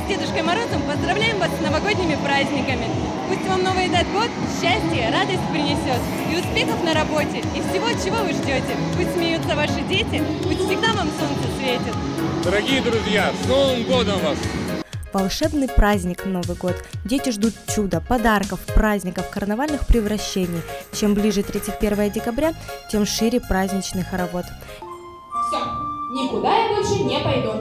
Дедушкой Морозом поздравляем вас с новогодними праздниками. Пусть вам новый этот год счастье, радость принесет, и успехов на работе, и всего, чего вы ждете. Пусть смеются ваши дети, пусть всегда вам солнце светит. Дорогие друзья, с Новым годом вас! Волшебный праздник Новый год. Дети ждут чуда, подарков, праздников, карнавальных превращений. Чем ближе 31 декабря, тем шире праздничный хоровод. Все, никуда я больше не пойду.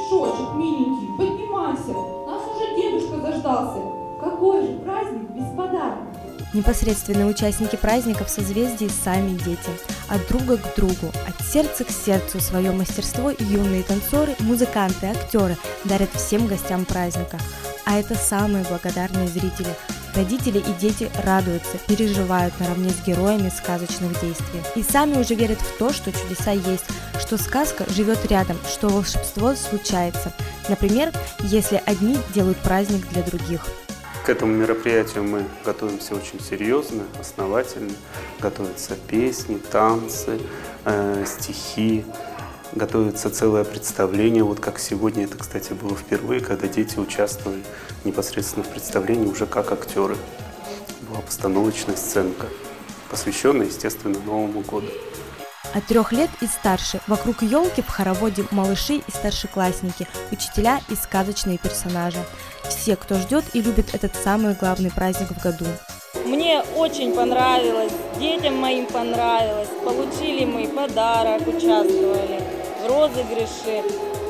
Мешочек, миленький, поднимайся. Нас уже дедушка заждался. Какой же праздник без подарков? Непосредственные участники праздника в созвездии сами дети. От друга к другу, от сердца к сердцу свое мастерство юные танцоры, музыканты, актеры дарят всем гостям праздника. А это самые благодарные зрители. Родители и дети радуются, переживают наравне с героями сказочных действий. И сами уже верят в то, что чудеса есть, что сказка живет рядом, что волшебство случается. Например, если одни делают праздник для других. К этому мероприятию мы готовимся очень серьезно, основательно. Готовятся песни, танцы, стихи, готовится целое представление. Вот как сегодня, это, кстати, было впервые, когда дети участвовали непосредственно в представлении уже как актеры. Была постановочная сценка, посвященная, естественно, Новому году. От 3 лет и старше вокруг елки в хороводе малыши и старшеклассники, учителя и сказочные персонажи. Все, кто ждет и любит этот самый главный праздник в году. Мне очень понравилось, детям моим понравилось. Получили мы подарок, участвовали в розыгрыше,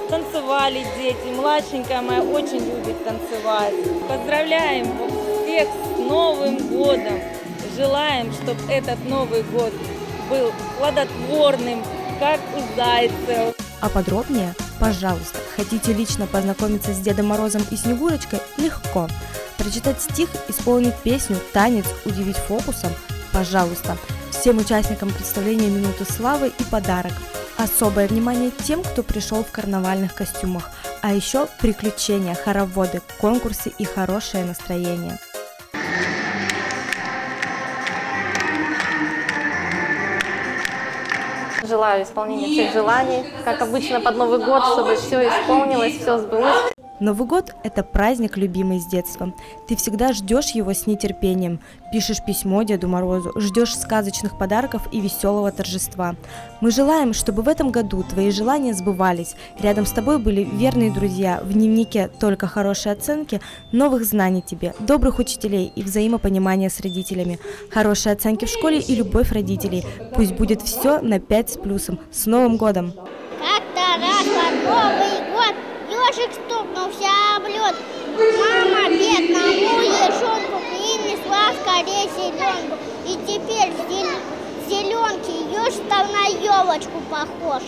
танцевали дети. Младшенькая моя очень любит танцевать. Поздравляем всех с Новым годом. Желаем, чтобы этот Новый год был плодотворным, как у зайцев. А подробнее, пожалуйста, хотите лично познакомиться с Дедом Морозом и Снегурочкой? Легко. Прочитать стих, исполнить песню, танец, удивить фокусом? Пожалуйста. Всем участникам представления «Минуты славы» и подарок. Особое внимание тем, кто пришел в карнавальных костюмах. А еще приключения, хороводы, конкурсы и хорошее настроение. Желаю исполнения всех желаний, как обычно под Новый год, чтобы все исполнилось, все сбылось. Новый год – это праздник, любимый с детства. Ты всегда ждешь его с нетерпением. Пишешь письмо Деду Морозу, ждешь сказочных подарков и веселого торжества. Мы желаем, чтобы в этом году твои желания сбывались. Рядом с тобой были верные друзья, в дневнике только хорошие оценки, новых знаний тебе, добрых учителей и взаимопонимания с родителями, хорошие оценки в школе и любовь родителей. Пусть будет все на 5 с плюсом. С Новым годом! Как-то раз под Новый год ежик стукнулся об лед. Мама бедному ежонку принесла скорее зеленку. И теперь с зеленки еж стал на елочку похож.